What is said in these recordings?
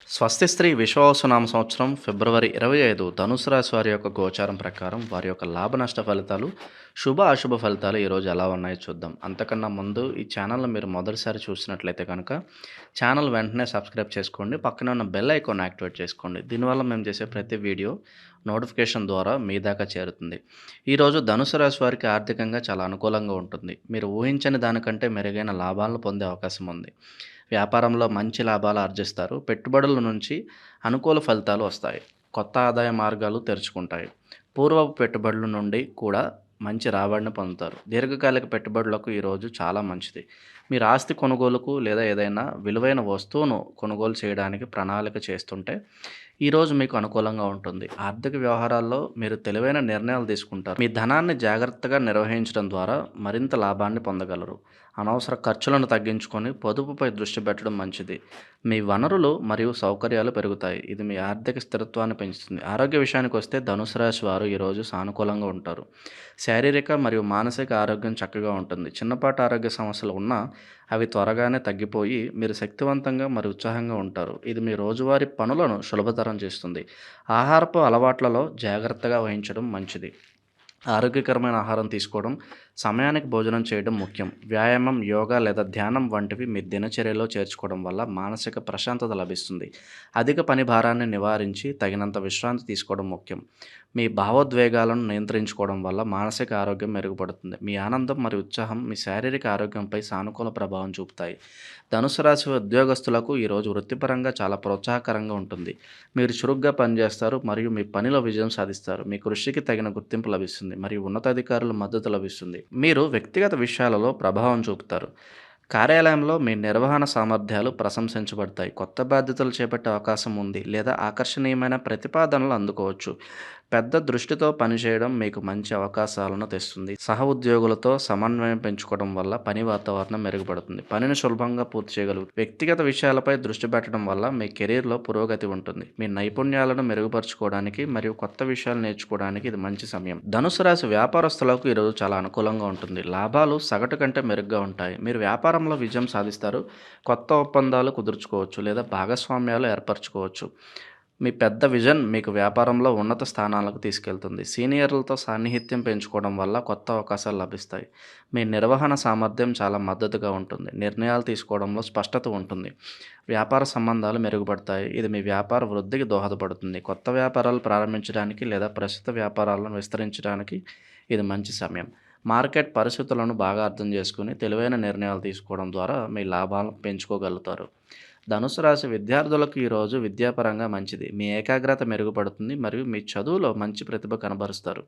స్వస్తి స్త్రీ విశ్వావసునామ సంవత్సరం ఫిబ్రవరి 25 ధనుసు రాశి వారి యొక్క గోచారం ప్రకారం వారి యొక్క లాభ నష్ట ఫలితాలు శుభ అశుభ ఫలితాలు ఈరోజు ఎలా ఉన్నాయో చూద్దాం. అంతకన్నా ముందు ఈ ఛానల్ని మీరు మొదటిసారి చూసినట్లయితే కనుక ఛానల్ వెంటనే సబ్స్క్రైబ్ చేసుకోండి, పక్కనే ఉన్న బెల్ ఐకాన్ యాక్టివేట్ చేసుకోండి. దీనివల్ల మేము చేసే ప్రతి వీడియో నోటిఫికేషన్ ద్వారా మీ దాకా చేరుతుంది. ఈరోజు ధనుసు రాశి వారికి ఆర్థికంగా చాలా అనుకూలంగా ఉంటుంది. మీరు ఊహించని దానికంటే మెరుగైన లాభాలను పొందే అవకాశం ఉంది. వ్యాపారంలో మంచి లాభాలు ఆర్జిస్తారు. పెట్టుబడుల నుంచి అనుకూల ఫలితాలు వస్తాయి. కొత్త ఆదాయ మార్గాలు తెరుచుకుంటాయి. పూర్వపు పెట్టుబడుల నుండి కూడా మంచి రాబడిని పొందుతారు. దీర్ఘకాలిక పెట్టుబడులకు ఈరోజు చాలా మంచిది. మీరు ఆస్తి కొనుగోలుకు లేదా ఏదైనా విలువైన వస్తువును కొనుగోలు చేయడానికి ప్రణాళిక చేస్తుంటే ఈరోజు మీకు అనుకూలంగా ఉంటుంది. ఆర్థిక వ్యవహారాల్లో మీరు తెలివైన నిర్ణయాలు తీసుకుంటారు. మీ ధనాన్ని జాగ్రత్తగా నిర్వహించడం ద్వారా మరింత లాభాన్ని పొందగలరు. అనవసర ఖర్చులను తగ్గించుకొని పొదుపుపై దృష్టి పెట్టడం మంచిది. మీ వనరులు మరియు సౌకర్యాలు పెరుగుతాయి. ఇది మీ ఆర్థిక స్థిరత్వాన్ని పెంచుతుంది. ఆరోగ్య విషయానికి వస్తే ధనుసు రాశి వారు ఈరోజు సానుకూలంగా ఉంటారు. శారీరక మరియు మానసిక ఆరోగ్యం చక్కగా ఉంటుంది. చిన్నపాటి ఆరోగ్య సమస్యలు ఉన్నా అవి త్వరగానే తగ్గిపోయి మీరు శక్తివంతంగా మరియు ఉత్సాహంగా ఉంటారు. ఇది మీ రోజువారీ పనులను సులభతరం చేస్తుంది. ఆహారపు అలవాట్లలో జాగ్రత్తగా వహించడం మంచిది. ఆరోగ్యకరమైన ఆహారం తీసుకోవడం, సమయానికి భోజనం చేయడం ముఖ్యం. వ్యాయామం, యోగా లేదా ధ్యానం వంటివి మీ దినచర్యలో చేర్చుకోవడం వల్ల మానసిక ప్రశాంతత లభిస్తుంది. అధిక పని భారాన్ని నివారించి తగినంత విశ్రాంతి తీసుకోవడం ముఖ్యం. మీ భావోద్వేగాలను నియంత్రించుకోవడం వల్ల మానసిక ఆరోగ్యం మెరుగుపడుతుంది. మీ ఆనందం మరియు ఉత్సాహం మీ శారీరక ఆరోగ్యంపై సానుకూల ప్రభావం చూపుతాయి. ధనుసు రాశి ఉద్యోగస్తులకు ఈరోజు వృత్తిపరంగా చాలా ప్రోత్సాహకరంగా ఉంటుంది. మీరు చురుగ్గా పనిచేస్తారు మరియు మీ పనిలో విజయం సాధిస్తారు. మీ కృషికి తగిన గుర్తింపు లభిస్తుంది మరియు ఉన్నతాధికారుల మద్దతు లభిస్తుంది. మీరు వ్యక్తిగత విషయాలలో ప్రభావం చూపుతారు. కార్యాలయంలో మీ నిర్వహణ సామర్థ్యాలు ప్రశంసించబడతాయి. కొత్త బాధ్యతలు చేపట్టే అవకాశం ఉంది లేదా ఆకర్షణీయమైన ప్రతిపాదనలు అందుకోవచ్చు. పెద్ద దృష్టితో పనిచేయడం మీకు మంచి అవకాశాలను తెస్తుంది. సహ ఉద్యోగులతో సమన్వయం పెంచుకోవడం వల్ల పని వాతావరణం మెరుగుపడుతుంది. పనిని సులభంగా పూర్తి చేయగలుగుతుంది. వ్యక్తిగత విషయాలపై దృష్టి పెట్టడం వల్ల మీ కెరీర్లో పురోగతి ఉంటుంది. మీ నైపుణ్యాలను మెరుగుపరచుకోవడానికి మరియు కొత్త విషయాలు నేర్చుకోవడానికి ఇది మంచి సమయం. ధనుసు రాశి వ్యాపారస్తులకు ఈరోజు చాలా అనుకూలంగా ఉంటుంది. లాభాలు సగటు కంటే మెరుగ్గా ఉంటాయి. మీరు వ్యాపారంలో విజయం సాధిస్తారు. కొత్త ఒప్పందాలు కుదుర్చుకోవచ్చు లేదా భాగస్వామ్యాలు ఏర్పరచుకోవచ్చు. మీ పెద్ద విజన్ మీకు వ్యాపారంలో ఉన్నత స్థానాలకు తీసుకెళ్తుంది. సీనియర్లతో సాన్నిహిత్యం పెంచుకోవడం వల్ల కొత్త అవకాశాలు లభిస్తాయి. మీ నిర్వహణ సామర్థ్యం చాలా మద్దతుగా ఉంటుంది. నిర్ణయాలు తీసుకోవడంలో స్పష్టత ఉంటుంది. వ్యాపార సంబంధాలు మెరుగుపడతాయి. ఇది మీ వ్యాపార వృద్ధికి దోహదపడుతుంది. కొత్త వ్యాపారాలు ప్రారంభించడానికి లేదా ప్రస్తుత వ్యాపారాలను విస్తరించడానికి ఇది మంచి సమయం. మార్కెట్ పరిస్థితులను బాగా అర్థం చేసుకుని తెలివైన నిర్ణయాలు తీసుకోవడం ద్వారా మీ లాభాలను పెంచుకోగలుగుతారు. ధనుసు రాశి విద్యార్థులకు ఈరోజు విద్యాపరంగా మంచిది. మీ ఏకాగ్రత మెరుగుపడుతుంది మరియు మీ చదువులో మంచి ప్రతిభ కనబరుస్తారు.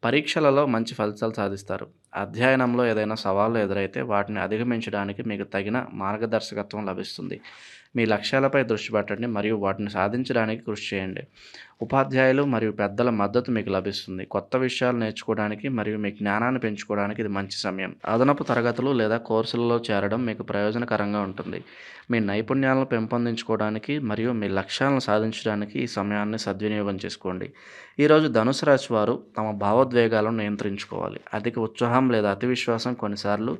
పరీక్షలలో మంచి ఫలితాలు సాధిస్తారు. అధ్యయనంలో ఏదైనా సవాళ్లు ఎదురైతే వాటిని అధిగమించడానికి మీకు తగిన మార్గదర్శకత్వం లభిస్తుంది. మీ లక్ష్యాలపై దృష్టి పెట్టండి మరియు వాటిని సాధించడానికి కృషి చేయండి. ఉపాధ్యాయులు మరియు పెద్దల మద్దతు మీకు లభిస్తుంది. కొత్త విషయాలు నేర్చుకోవడానికి మరియు మీ జ్ఞానాన్ని పెంచుకోవడానికి ఇది మంచి సమయం. అదనపు తరగతులు లేదా కోర్సులలో చేరడం మీకు ప్రయోజనకరంగా ఉంటుంది. మీ నైపుణ్యాలను పెంపొందించుకోవడానికి మరియు మీ లక్ష్యాలను సాధించడానికి ఈ సమయాన్ని సద్వినియోగం చేసుకోండి. ఈరోజు ధనుసు రాశి వారు తమ భావోద్వేగాలను నియంత్రించుకోవాలి. అధిక ఉత్సాహం లేదా అతి విశ్వాసం కొన్నిసార్లు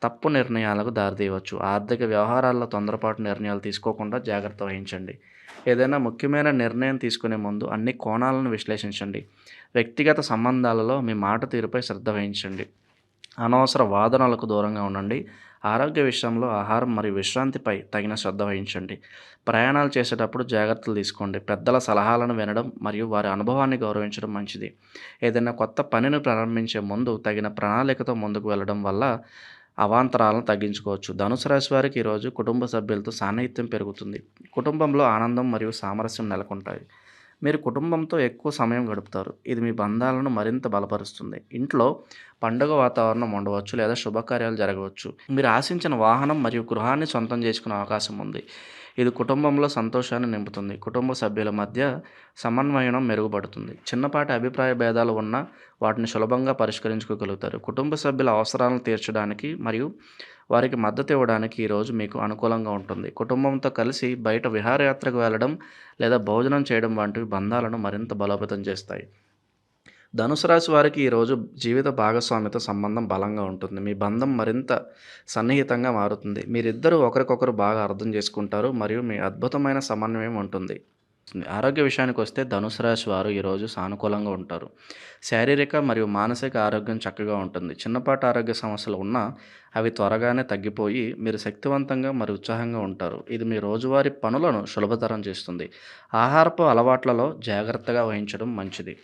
తప్పు నిర్ణయాలకు దారితీయవచ్చు. ఆర్థిక వ్యవహారాల్లో తొందరపాటు నిర్ణయాలు తీసుకోకుండా జాగ్రత్త వహించండి. ఏదైనా ముఖ్యమైన నిర్ణయం తీసుకునే ముందు అన్ని కోణాలను విశ్లేషించండి. వ్యక్తిగత సంబంధాలలో మీ మాట తీరుపై శ్రద్ధ వహించండి. అనవసర వాదనలకు దూరంగా ఉండండి. ఆరోగ్య విషయంలో ఆహారం మరియు విశ్రాంతిపై తగిన శ్రద్ధ వహించండి. ప్రయాణాలు చేసేటప్పుడు జాగ్రత్తలు తీసుకోండి. పెద్దల సలహాలను వినడం మరియు వారి అనుభవాన్ని గౌరవించడం మంచిది. ఏదైనా కొత్త పనిని ప్రారంభించే ముందు తగిన ప్రణాళికతో ముందుకు వెళ్ళడం వల్ల అవాంతరాలను తగ్గించుకోవచ్చు. ధనుసు రాశి వారికి ఈరోజు కుటుంబ సభ్యులతో సాన్నిహిత్యం పెరుగుతుంది. కుటుంబంలో ఆనందం మరియు సామరస్యం నెలకొంటాయి. మీరు కుటుంబంతో ఎక్కువ సమయం గడుపుతారు. ఇది మీ బంధాలను మరింత బలపరుస్తుంది. ఇంట్లో పండుగ వాతావరణం ఉండవచ్చు లేదా శుభకార్యాలు జరగవచ్చు. మీరు ఆశించిన వాహనం మరియు గృహాన్ని సొంతం చేసుకునే అవకాశం ఉంది. ఇది కుటుంబంలో సంతోషాన్ని నింపుతుంది. కుటుంబ సభ్యుల మధ్య సమన్వయం మెరుగుపడుతుంది. చిన్నపాటి అభిప్రాయ భేదాలు ఉన్నా వాటిని సులభంగా పరిష్కరించుకోగలుగుతారు. కుటుంబ సభ్యుల అవసరాలను తీర్చడానికి మరియు వారికి మద్దతు ఇవ్వడానికి ఈరోజు మీకు అనుకూలంగా ఉంటుంది. కుటుంబంతో కలిసి బయట విహారయాత్రకు వెళ్ళడం లేదా భోజనం చేయడం వంటివి బంధాలను మరింత బలోపేతం చేస్తాయి. ధనుసు రాశి వారికి ఈరోజు జీవిత భాగస్వామితో సంబంధం బలంగా ఉంటుంది. మీ బంధం మరింత సన్నిహితంగా మారుతుంది. మీరిద్దరూ ఒకరికొకరు బాగా అర్థం చేసుకుంటారు మరియు మీ అద్భుతమైన సమన్వయం ఉంటుంది. ఆరోగ్య విషయానికొస్తే ధనుసు రాశి వారు ఈరోజు సానుకూలంగా ఉంటారు. శారీరక మరియు మానసిక ఆరోగ్యం చక్కగా ఉంటుంది. చిన్నపాటి ఆరోగ్య సమస్యలు ఉన్నా అవి త్వరగానే తగ్గిపోయి మీరు శక్తివంతంగా మరియు ఉత్సాహంగా ఉంటారు. ఇది మీ రోజువారీ పనులను సులభతరం చేస్తుంది. ఆహారపు అలవాట్లలో జాగ్రత్తగా వహించడం మంచిది.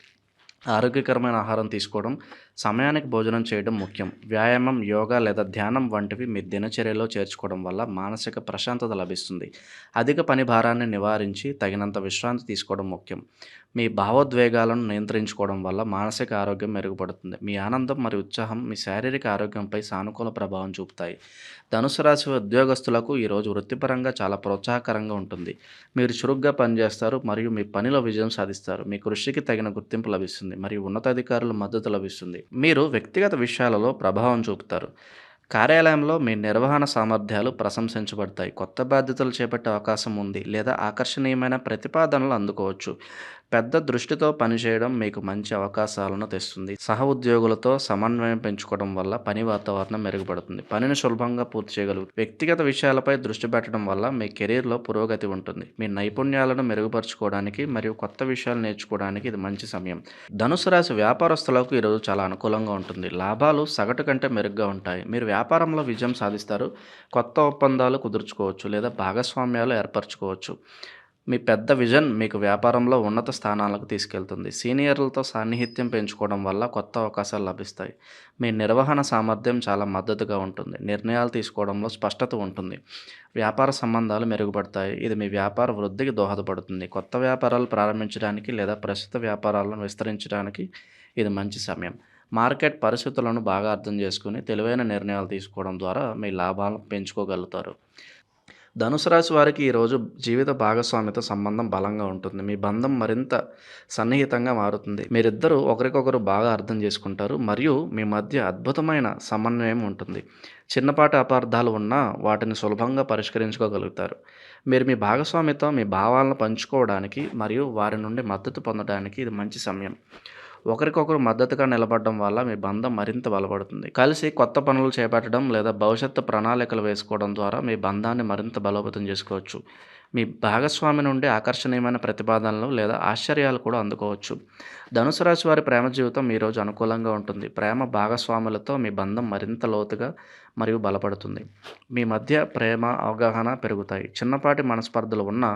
ఆరోగ్యకరమైన ఆహారం తీసుకోవడం, సమయానికి భోజనం చేయడం ముఖ్యం. వ్యాయామం, యోగా లేదా ధ్యానం వంటివి మీ దినచర్యలో చేర్చుకోవడం వల్ల మానసిక ప్రశాంతత లభిస్తుంది. అధిక పని భారాన్ని నివారించి తగినంత విశ్రాంతి తీసుకోవడం ముఖ్యం. మీ భావోద్వేగాలను నియంత్రించుకోవడం వల్ల మానసిక ఆరోగ్యం మెరుగుపడుతుంది. మీ ఆనందం మరియు ఉత్సాహం మీ శారీరక ఆరోగ్యంపై సానుకూల ప్రభావం చూపుతాయి. ధనుసు రాశి ఉద్యోగస్తులకు ఈరోజు వృత్తిపరంగా చాలా ప్రోత్సాహకరంగా ఉంటుంది. మీరు చురుగ్గా పనిచేస్తారు మరియు మీ పనిలో విజయం సాధిస్తారు. మీ కృషికి తగిన గుర్తింపు లభిస్తుంది మరియు ఉన్నతాధికారుల మద్దతు లభిస్తుంది. మీరు వ్యక్తిగత విషయాలలో ప్రభావం చూపుతారు. కార్యాలయంలో మీ నిర్వహణ సామర్థ్యాలు ప్రశంసించబడతాయి. కొత్త బాధ్యతలు చేపట్టే అవకాశం ఉంది లేదా ఆకర్షణీయమైన ప్రతిపాదనలు అందుకోవచ్చు. పెద్ద దృష్టితో పనిచేయడం మీకు మంచి అవకాశాలను తెస్తుంది. సహ ఉద్యోగులతో సమన్వయం పెంచుకోవడం వల్ల పని వాతావరణం మెరుగుపడుతుంది. పనిని సులభంగా పూర్తి చేయగలుగుతారు. వ్యక్తిగత విషయాలపై దృష్టి పెట్టడం వల్ల మీ కెరీర్లో పురోగతి ఉంటుంది. మీ నైపుణ్యాలను మెరుగుపరుచుకోవడానికి మరియు కొత్త విషయాలు నేర్చుకోవడానికి ఇది మంచి సమయం. ధనుసు రాశి వ్యాపారస్తులకు ఈరోజు చాలా అనుకూలంగా ఉంటుంది. లాభాలు సగటు కంటే మెరుగ్గా ఉంటాయి. మీరు వ్యాపారంలో విజయం సాధిస్తారు. కొత్త ఒప్పందాలు కుదుర్చుకోవచ్చు లేదా భాగస్వామ్యాలు ఏర్పరచుకోవచ్చు. మీ పెద్ద విజన్ మీకు వ్యాపారంలో ఉన్నత స్థానాలకు తీసుకెళ్తుంది. సీనియర్లతో సాన్నిహిత్యం పెంచుకోవడం వల్ల కొత్త అవకాశాలు లభిస్తాయి. మీ నిర్వహణ సామర్థ్యం చాలా మద్దతుగా ఉంటుంది. నిర్ణయాలు తీసుకోవడంలో స్పష్టత ఉంటుంది. వ్యాపార సంబంధాలు మెరుగుపడతాయి. ఇది మీ వ్యాపార వృద్ధికి దోహదపడుతుంది. కొత్త వ్యాపారాలు ప్రారంభించడానికి లేదా ప్రస్తుత వ్యాపారాలను విస్తరించడానికి ఇది మంచి సమయం. మార్కెట్ పరిస్థితులను బాగా అర్థం చేసుకుని తెలివైన నిర్ణయాలు తీసుకోవడం ద్వారా మీ లాభాలను పెంచుకోగలుగుతారు. ధనుసు రాశి వారికి ఈరోజు జీవిత భాగస్వామితో సంబంధం బలంగా ఉంటుంది. మీ బంధం మరింత సన్నిహితంగా మారుతుంది. మీరిద్దరూ ఒకరికొకరు బాగా అర్థం చేసుకుంటారు మరియు మీ మధ్య అద్భుతమైన సమన్వయం ఉంటుంది. చిన్నపాటి అపార్థాలు ఉన్నా వాటిని సులభంగా పరిష్కరించుకోగలుగుతారు. మీరు మీ భాగస్వామితో మీ భావాలను పంచుకోవడానికి మరియు వారి నుండి మద్దతు పొందడానికి ఇది మంచి సమయం. ఒకరికొకరు మద్దతుగా నిలబడడం వల్ల మీ బంధం మరింత బలపడుతుంది. కలిసి కొత్త పనులు చేపట్టడం లేదా భవిష్యత్తు ప్రణాళికలు వేసుకోవడం ద్వారా మీ బంధాన్ని మరింత బలోపేతం చేసుకోవచ్చు. మీ భాగస్వామి నుండి ఆకర్షణీయమైన ప్రతిపాదనలు లేదా ఆశ్చర్యాలు కూడా అందుకోవచ్చు. ధనుసు రాశి వారి ప్రేమ జీవితం ఈరోజు అనుకూలంగా ఉంటుంది. ప్రేమ భాగస్వాములతో మీ బంధం మరింత లోతుగా మరియు బలపడుతుంది. మీ మధ్య ప్రేమ, అవగాహన పెరుగుతాయి. చిన్నపాటి మనస్పర్ధలు ఉన్నా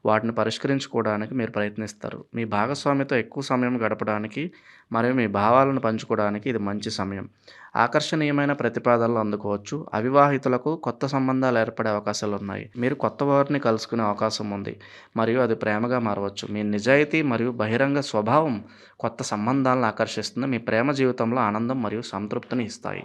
వాటిని పరిష్కరించుకోవడానికి మీరు ప్రయత్నిస్తారు. మీ భాగస్వామితో ఎక్కువ సమయం గడపడానికి మరియు మీ భావాలను పంచుకోవడానికి ఇది మంచి సమయం. ఆకర్షణీయమైన ప్రతిపాదనలు అందుకోవచ్చు. అవివాహితులకు కొత్త సంబంధాలు ఏర్పడే అవకాశాలు ఉన్నాయి. మీరు కొత్త వారిని కలుసుకునే అవకాశం ఉంది మరియు అది ప్రేమగా మారవచ్చు. మీ నిజాయితీ మరియు బహిరంగ స్వభావం కొత్త సంబంధాలను ఆకర్షిస్తుంది. మీ ప్రేమ జీవితంలో ఆనందం మరియు సంతృప్తిని ఇస్తాయి.